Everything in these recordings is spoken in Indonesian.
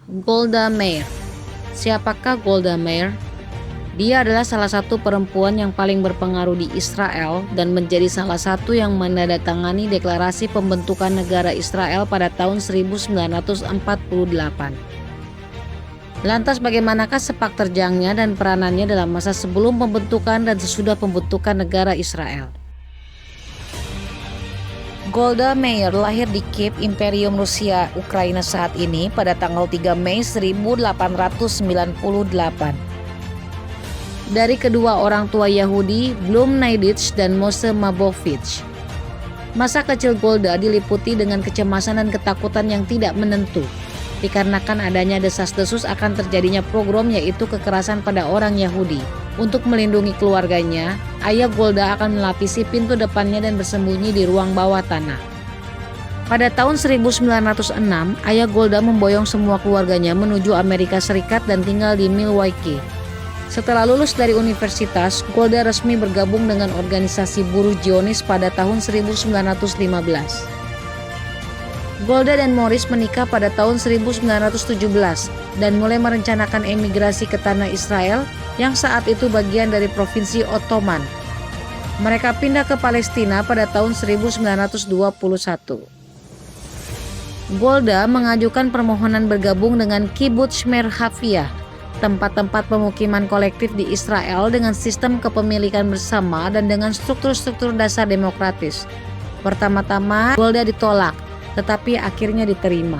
Golda Meir. Siapakah Golda Meir? Dia adalah salah satu perempuan yang paling berpengaruh di Israel dan menjadi salah satu yang menandatangani deklarasi pembentukan negara Israel pada tahun 1948. Lantas bagaimanakah sepak terjangnya dan peranannya dalam masa sebelum pembentukan dan sesudah pembentukan negara Israel? Golda Meir lahir di Kiev, Imperium Rusia Ukraina saat ini pada tanggal 3 Mei 1898. Dari kedua orang tua Yahudi, Blum Neidich dan Moshe Mabovich. Masa kecil Golda diliputi dengan kecemasan dan ketakutan yang tidak menentu, dikarenakan adanya desas-desus akan terjadinya pogrom, yaitu kekerasan pada orang Yahudi. Untuk melindungi keluarganya, ayah Golda akan melapisi pintu depannya dan bersembunyi di ruang bawah tanah. Pada tahun 1906, ayah Golda memboyong semua keluarganya menuju Amerika Serikat dan tinggal di Milwaukee. Setelah lulus dari universitas, Golda resmi bergabung dengan organisasi buruh Zionis pada tahun 1915. Golda dan Morris menikah pada tahun 1917 dan mulai merencanakan emigrasi ke tanah Israel yang saat itu bagian dari provinsi Ottoman. Mereka pindah ke Palestina pada tahun 1921. Golda mengajukan permohonan bergabung dengan Kibbutz Merhavia, tempat-tempat pemukiman kolektif di Israel dengan sistem kepemilikan bersama dan dengan struktur-struktur dasar demokratis. Pertama-tama Golda ditolak, tetapi akhirnya diterima.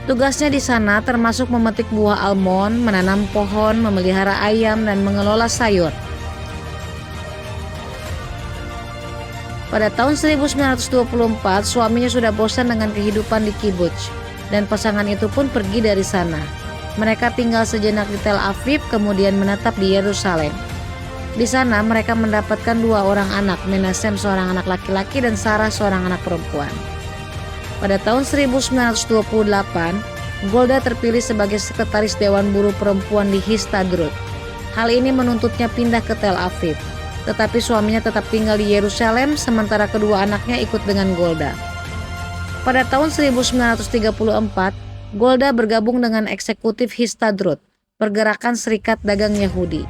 Tugasnya di sana termasuk memetik buah almond, menanam pohon, memelihara ayam, dan mengelola sayur. Pada tahun 1924, suaminya sudah bosan dengan kehidupan di kibbutz, dan pasangan itu pun pergi dari sana. Mereka tinggal sejenak di Tel Aviv, kemudian menetap di Yerusalem. Di sana mereka mendapatkan dua orang anak, Menashem seorang anak laki-laki dan Sarah seorang anak perempuan. Pada tahun 1928, Golda terpilih sebagai sekretaris Dewan Buruh Perempuan di Histadrut. Hal ini menuntutnya pindah ke Tel Aviv, tetapi suaminya tetap tinggal di Yerusalem, sementara kedua anaknya ikut dengan Golda. Pada tahun 1934, Golda bergabung dengan eksekutif Histadrut, pergerakan serikat dagang Yahudi.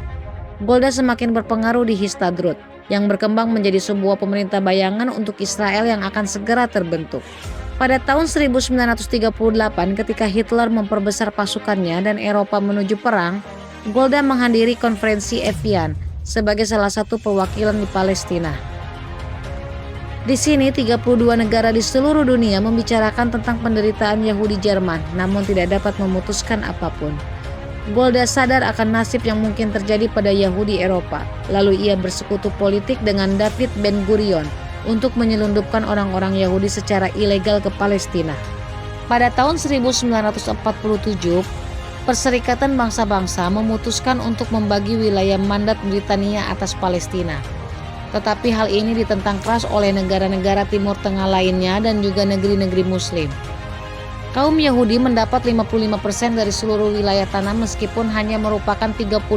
Golda semakin berpengaruh di Histadrut, yang berkembang menjadi sebuah pemerintah bayangan untuk Israel yang akan segera terbentuk. Pada tahun 1938, ketika Hitler memperbesar pasukannya dan Eropa menuju perang, Golda menghadiri konferensi Evian sebagai salah satu perwakilan di Palestina. Di sini 32 negara di seluruh dunia membicarakan tentang penderitaan Yahudi Jerman, namun tidak dapat memutuskan apapun. Golda sadar akan nasib yang mungkin terjadi pada Yahudi Eropa, lalu ia bersekutu politik dengan David Ben-Gurion untuk menyelundupkan orang-orang Yahudi secara ilegal ke Palestina. Pada tahun 1947, Perserikatan Bangsa-Bangsa memutuskan untuk membagi wilayah mandat Britania atas Palestina. Tetapi hal ini ditentang keras oleh negara-negara Timur Tengah lainnya dan juga negeri-negeri Muslim. Kaum Yahudi mendapat 55% dari seluruh wilayah tanah meskipun hanya merupakan 30%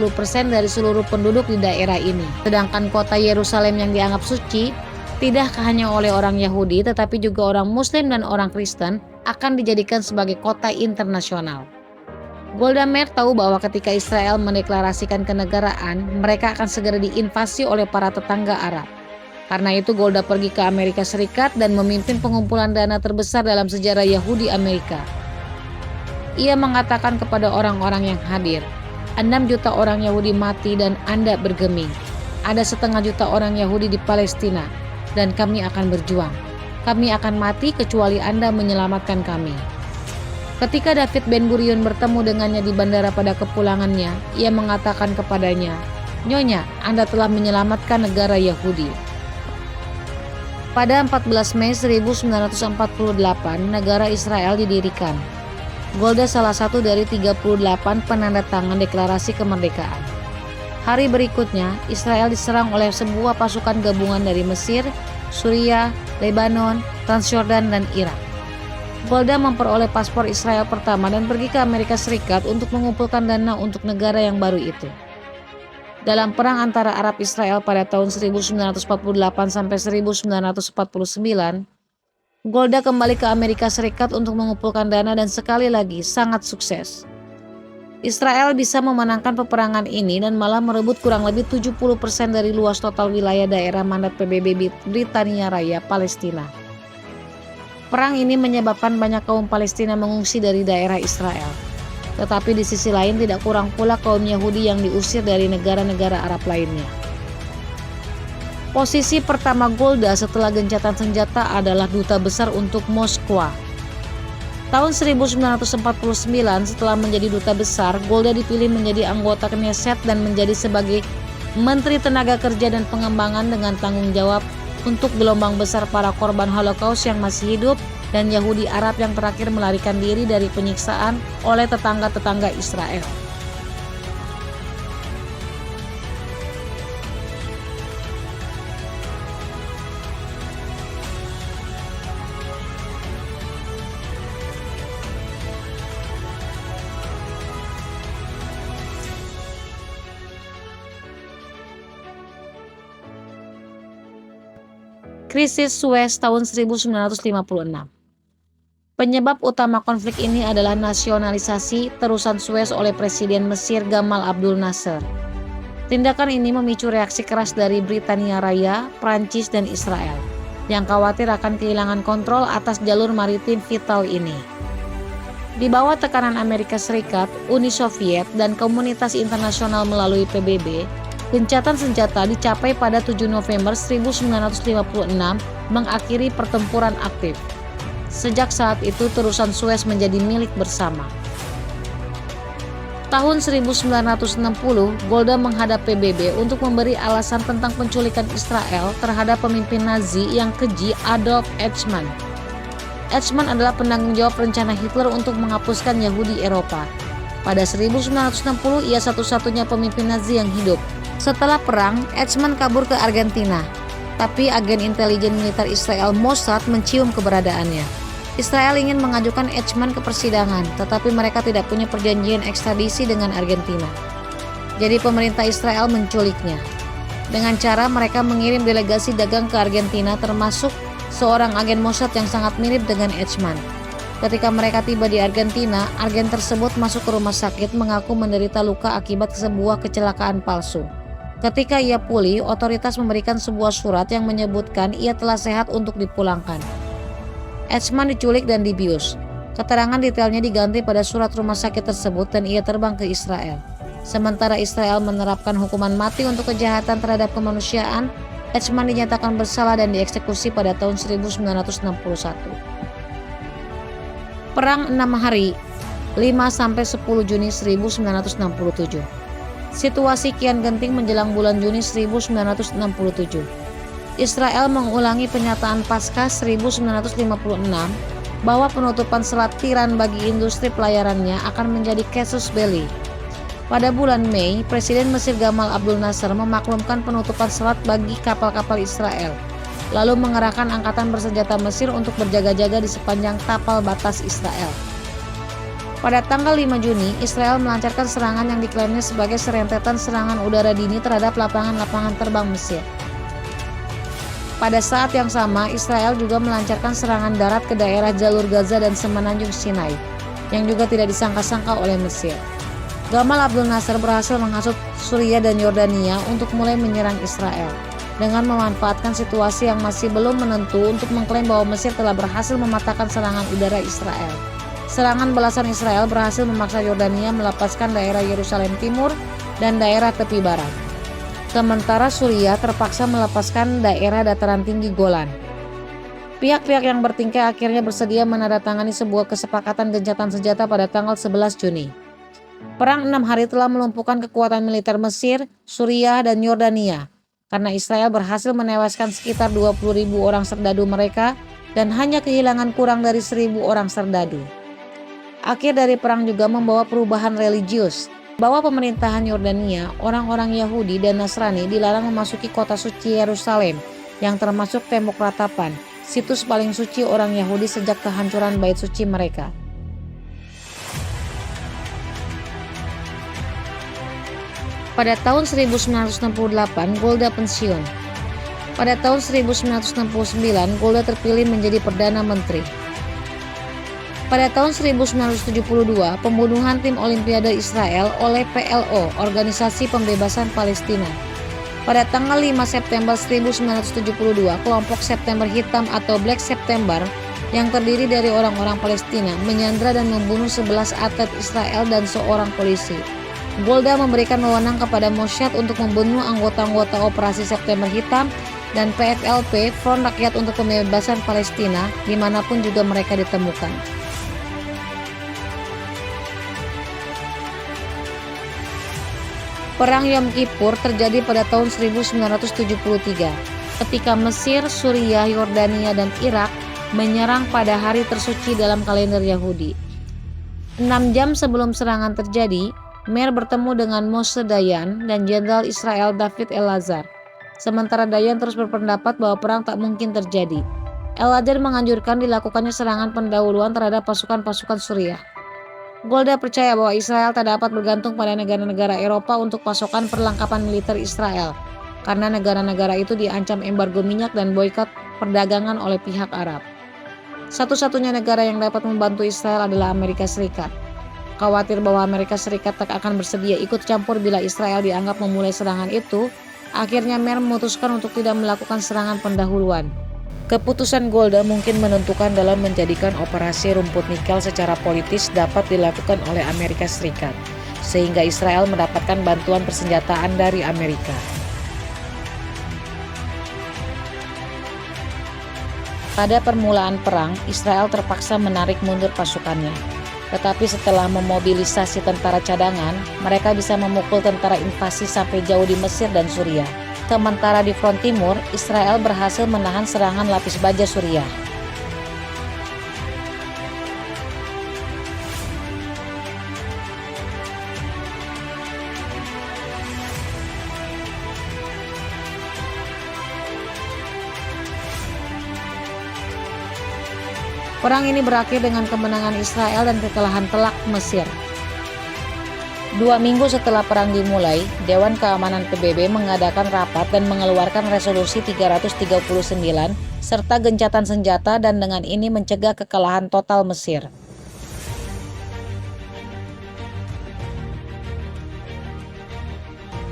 dari seluruh penduduk di daerah ini. Sedangkan kota Yerusalem yang dianggap suci tidak hanya oleh orang Yahudi tetapi juga orang Muslim dan orang Kristen akan dijadikan sebagai kota internasional. Golda Meir tahu bahwa ketika Israel mendeklarasikan kenegaraan, mereka akan segera diinvasi oleh para tetangga Arab. Karena itu Golda pergi ke Amerika Serikat dan memimpin pengumpulan dana terbesar dalam sejarah Yahudi Amerika. Ia mengatakan kepada orang-orang yang hadir, 6 juta orang Yahudi mati dan Anda bergeming. Ada 1,5 juta orang Yahudi di Palestina. Dan kami akan berjuang. Kami akan mati kecuali Anda menyelamatkan kami. Ketika David Ben-Gurion bertemu dengannya di bandara pada kepulangannya, ia mengatakan kepadanya, "Nyonya, Anda telah menyelamatkan negara Yahudi." Pada 14 Mei 1948, negara Israel didirikan. Golda salah satu dari 38 penandatangan deklarasi kemerdekaan. Hari berikutnya, Israel diserang oleh sebuah pasukan gabungan dari Mesir, Suriah, Lebanon, Transjordan, dan Irak. Golda memperoleh paspor Israel pertama dan pergi ke Amerika Serikat untuk mengumpulkan dana untuk negara yang baru itu. Dalam perang antara Arab Israel pada tahun 1948 sampai 1949, Golda kembali ke Amerika Serikat untuk mengumpulkan dana dan sekali lagi sangat sukses. Israel bisa memenangkan peperangan ini dan malah merebut kurang lebih 70% dari luas total wilayah daerah mandat PBB Britania Raya Palestina. Perang ini menyebabkan banyak kaum Palestina mengungsi dari daerah Israel. Tetapi di sisi lain tidak kurang pula kaum Yahudi yang diusir dari negara-negara Arab lainnya. Posisi pertama Golda setelah gencatan senjata adalah duta besar untuk Moskwa. Tahun 1949 setelah menjadi duta besar, Golda dipilih menjadi anggota Knesset dan menjadi sebagai Menteri Tenaga Kerja dan Pengembangan dengan tanggung jawab untuk gelombang besar para korban Holocaust yang masih hidup dan Yahudi Arab yang terakhir melarikan diri dari penyiksaan oleh tetangga-tetangga Israel. Krisis Suez tahun 1956. Penyebab utama konflik ini adalah nasionalisasi terusan Suez oleh Presiden Mesir Gamal Abdul Nasser. Tindakan ini memicu reaksi keras dari Britania Raya, Prancis, dan Israel yang khawatir akan kehilangan kontrol atas jalur maritim vital ini. Di bawah tekanan Amerika Serikat, Uni Soviet, dan komunitas internasional melalui PBB, gencatan senjata dicapai pada 7 November 1956 mengakhiri pertempuran aktif. Sejak saat itu terusan Suez menjadi milik bersama. Tahun 1960, Golda menghadap PBB untuk memberi alasan tentang penculikan Israel terhadap pemimpin Nazi yang keji Adolf Eichmann. Eichmann adalah penanggung jawab rencana Hitler untuk menghapuskan Yahudi Eropa. Pada 1960, ia satu-satunya pemimpin Nazi yang hidup. Setelah perang, Eichmann kabur ke Argentina, tapi agen intelijen militer Israel Mossad mencium keberadaannya. Israel ingin mengajukan Eichmann ke persidangan, tetapi mereka tidak punya perjanjian ekstradisi dengan Argentina. Jadi pemerintah Israel menculiknya. Dengan cara mereka mengirim delegasi dagang ke Argentina termasuk seorang agen Mossad yang sangat mirip dengan Eichmann. Ketika mereka tiba di Argentina, agen tersebut masuk ke rumah sakit mengaku menderita luka akibat sebuah kecelakaan palsu. Ketika ia pulih, otoritas memberikan sebuah surat yang menyebutkan ia telah sehat untuk dipulangkan. Eichmann diculik dan dibius. Keterangan detailnya diganti pada surat rumah sakit tersebut dan ia terbang ke Israel. Sementara Israel menerapkan hukuman mati untuk kejahatan terhadap kemanusiaan, Eichmann dinyatakan bersalah dan dieksekusi pada tahun 1961. Perang 6 hari, 5–10 Juni 1967. Situasi kian genting menjelang bulan Juni 1967. Israel mengulangi pernyataan Paskah 1956 bahwa penutupan selat Tiran bagi industri pelayarannya akan menjadi casus belli. Pada bulan Mei, Presiden Mesir Gamal Abdul Nasser memaklumkan penutupan selat bagi kapal-kapal Israel, lalu mengerahkan angkatan bersenjata Mesir untuk berjaga-jaga di sepanjang tapal batas Israel. Pada tanggal 5 Juni, Israel melancarkan serangan yang diklaimnya sebagai serentetan serangan udara dini terhadap lapangan-lapangan terbang Mesir. Pada saat yang sama, Israel juga melancarkan serangan darat ke daerah jalur Gaza dan semenanjung Sinai, yang juga tidak disangka-sangka oleh Mesir. Gamal Abdul Nasser berhasil menghasut Suriah dan Yordania untuk mulai menyerang Israel, dengan memanfaatkan situasi yang masih belum menentu untuk mengklaim bahwa Mesir telah berhasil mematahkan serangan udara Israel. Serangan balasan Israel berhasil memaksa Yordania melepaskan daerah Yerusalem Timur dan daerah tepi barat. Sementara Suriah terpaksa melepaskan daerah dataran tinggi Golan. Pihak-pihak yang bertingkah akhirnya bersedia menandatangani sebuah kesepakatan gencatan senjata pada tanggal 11 Juni. Perang 6 hari telah melumpuhkan kekuatan militer Mesir, Suriah, dan Yordania, karena Israel berhasil menewaskan sekitar 20.000 orang serdadu mereka dan hanya kehilangan kurang dari 1.000 orang serdadu. Akhir dari perang juga membawa perubahan religius, bahwa pemerintahan Yordania, orang-orang Yahudi dan Nasrani dilarang memasuki kota suci Yerusalem yang termasuk tembok ratapan, situs paling suci orang Yahudi sejak kehancuran bait suci mereka. Pada tahun 1968, Golda pensiun. Pada tahun 1969, Golda terpilih menjadi Perdana Menteri. Pada tahun 1972, pembunuhan tim Olimpiade Israel oleh PLO, Organisasi Pembebasan Palestina. Pada tanggal 5 September 1972, kelompok September Hitam atau Black September yang terdiri dari orang-orang Palestina menyandra dan membunuh 11 atlet Israel dan seorang polisi. Golda memberikan wewenang kepada Mossad untuk membunuh anggota-anggota Operasi September Hitam dan PFLP, Front Rakyat untuk Pembebasan Palestina, dimanapun juga mereka ditemukan. Perang Yom Kippur terjadi pada tahun 1973, ketika Mesir, Suriah, Yordania, dan Irak menyerang pada hari tersuci dalam kalender Yahudi. 6 jam sebelum serangan terjadi, Meir bertemu dengan Moshe Dayan dan Jenderal Israel David Elazar. Sementara Dayan terus berpendapat bahwa perang tak mungkin terjadi. Elazar menganjurkan dilakukannya serangan pendahuluan terhadap pasukan-pasukan Suriah. Golda percaya bahwa Israel tak dapat bergantung pada negara-negara Eropa untuk pasokan perlengkapan militer Israel, karena negara-negara itu diancam embargo minyak dan boikot perdagangan oleh pihak Arab. Satu-satunya negara yang dapat membantu Israel adalah Amerika Serikat. Khawatir bahwa Amerika Serikat tak akan bersedia ikut campur bila Israel dianggap memulai serangan itu, akhirnya Meir memutuskan untuk tidak melakukan serangan pendahuluan. Keputusan Golda mungkin menentukan dalam menjadikan operasi rumput nikel secara politis dapat dilakukan oleh Amerika Serikat, sehingga Israel mendapatkan bantuan persenjataan dari Amerika. Pada permulaan perang, Israel terpaksa menarik mundur pasukannya. Tetapi setelah memobilisasi tentara cadangan, mereka bisa memukul tentara invasi sampai jauh di Mesir dan Suriah. Sementara di front timur, Israel berhasil menahan serangan lapis baja Suriah. Perang ini berakhir dengan kemenangan Israel dan kekalahan telak Mesir. 2 minggu setelah perang dimulai, Dewan Keamanan PBB mengadakan rapat dan mengeluarkan resolusi 339 serta gencatan senjata dan dengan ini mencegah kekalahan total Mesir.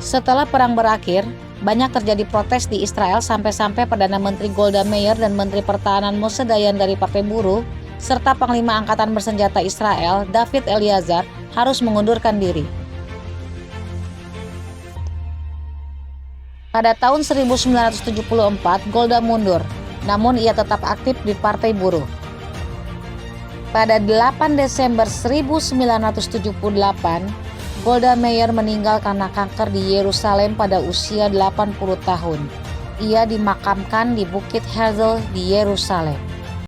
Setelah perang berakhir, banyak terjadi protes di Israel sampai-sampai Perdana Menteri Golda Meir dan Menteri Pertahanan Moshe Dayan dari Partai Buruh, serta Panglima Angkatan Bersenjata Israel David Elazar harus mengundurkan diri. Pada tahun 1974, Golda mundur, namun ia tetap aktif di Partai Buruh. Pada 8 Desember 1978, Golda Meir meninggal karena kanker di Yerusalem pada usia 80 tahun. Ia dimakamkan di Bukit Herzl di Yerusalem.